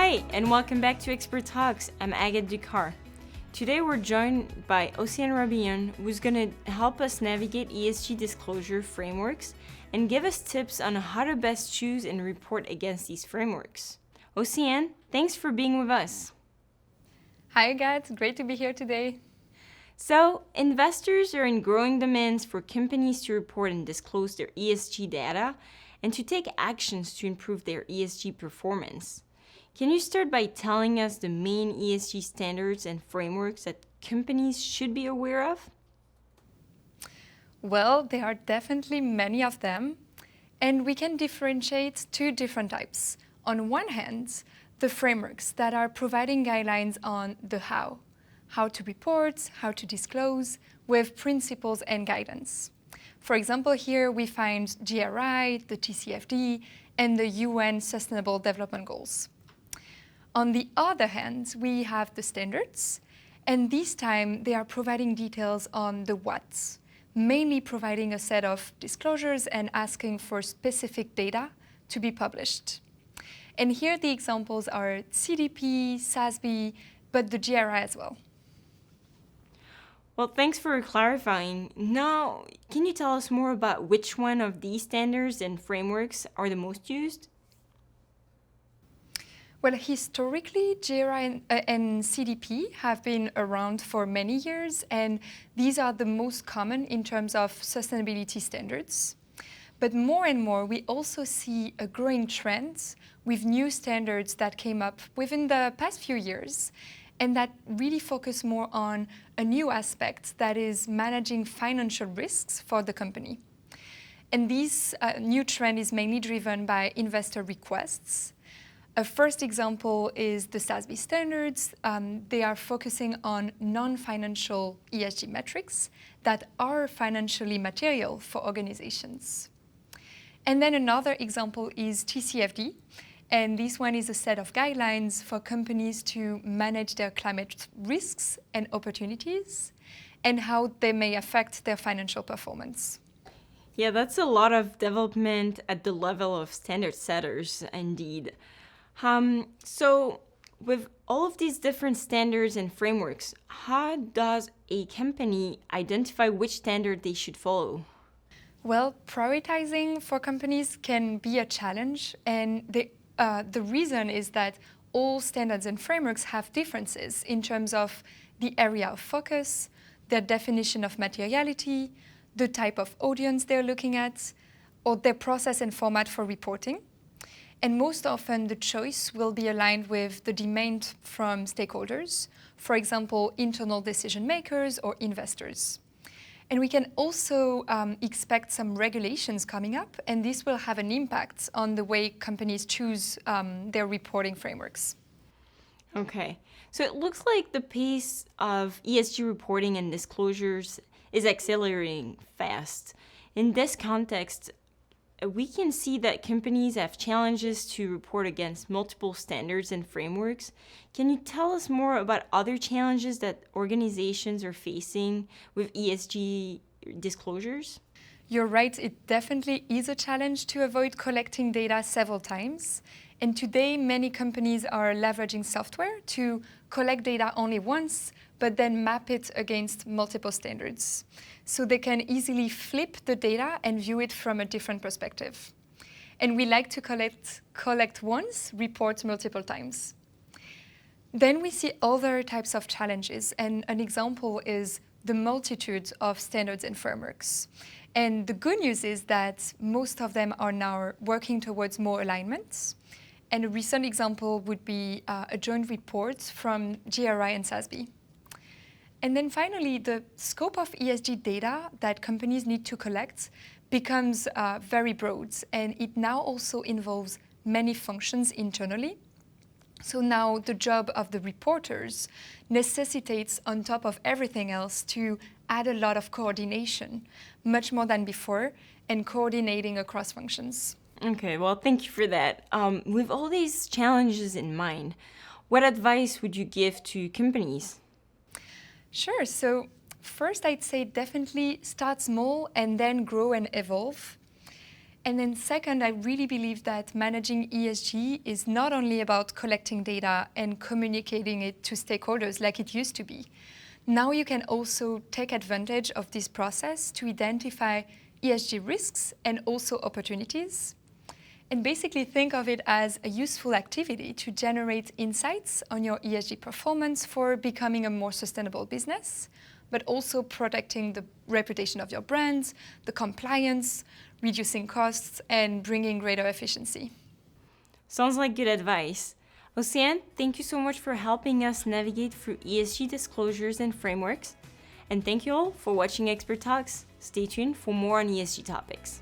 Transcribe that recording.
Hi, and welcome back to Expert Talks. I'm Agathe Ducar. Today we're joined by Océane Rabillon, who's going to help us navigate ESG disclosure frameworks and give us tips on how to best choose and report against these frameworks. Océane, thanks for being with us. Hi Agathe, great to be here today. So, investors are in growing demands for companies to report and disclose their ESG data and to take actions to improve their ESG performance. Can you start by telling us the main ESG standards and frameworks that companies should be aware of? Well, there are definitely many of them, and we can differentiate two different types. On one hand, the frameworks that are providing guidelines on the how to report, how to disclose, with principles and guidance. For example, here we find GRI, the TCFD, and the UN Sustainable Development Goals. On the other hand, we have the standards, and this time they are providing details on the what, mainly providing a set of disclosures and asking for specific data to be published. And here the examples are CDP, SASB, but the GRI as well. Well, thanks for clarifying. Now, can you tell us more about which one of these standards and frameworks are the most used? Well, historically, GRI and CDP have been around for many years, and these are the most common in terms of sustainability standards. But more and more, we also see a growing trend with new standards that came up within the past few years, and that really focus more on a new aspect that is managing financial risks for the company. And this new trend is mainly driven by investor requests. A first example is the SASB standards. They are focusing on non-financial ESG metrics that are financially material for organizations. And then another example is TCFD. And this one is a set of guidelines for companies to manage their climate risks and opportunities and how they may affect their financial performance. Yeah, that's a lot of development at the level of standard setters, indeed. So with all of these different standards and frameworks, how does a company identify which standard they should follow? Well, prioritizing for companies can be a challenge, and the reason is that all standards and frameworks have differences in terms of the area of focus, their definition of materiality, the type of audience they're looking at, or their process and format for reporting. And most often, the choice will be aligned with the demand from stakeholders, for example, internal decision makers or investors. And we can also expect some regulations coming up, and this will have an impact on the way companies choose their reporting frameworks. Okay, so it looks like the pace of ESG reporting and disclosures is accelerating fast. In this context, we can see that companies have challenges to report against multiple standards and frameworks. Can you tell us more about other challenges that organizations are facing with ESG disclosures? You're right, it definitely is a challenge to avoid collecting data several times. And today, many companies are leveraging software to collect data only once, but then map it against multiple standards. So they can easily flip the data and view it from a different perspective. And we like to collect once, report multiple times. Then we see other types of challenges, and an example is the multitude of standards and frameworks. And the good news is that most of them are now working towards more alignment. And a recent example would be a joint report from GRI and SASB. And then finally, the scope of ESG data that companies need to collect becomes very broad, and it now also involves many functions internally. So now the job of the reporters necessitates, on top of everything else, to add a lot of coordination, much more than before, and coordinating across functions. Okay, well, thank you for that. With all these challenges in mind, what advice would you give to companies? Sure. So first, I'd say definitely start small and then grow and evolve. And then second, I really believe that managing ESG is not only about collecting data and communicating it to stakeholders like it used to be. Now you can also take advantage of this process to identify ESG risks and also opportunities. And basically think of it as a useful activity to generate insights on your ESG performance for becoming a more sustainable business, but also protecting the reputation of your brand, the compliance, reducing costs, and bringing greater efficiency. Sounds like good advice. Océane, thank you so much for helping us navigate through ESG disclosures and frameworks. And thank you all for watching Expert Talks. Stay tuned for more on ESG topics.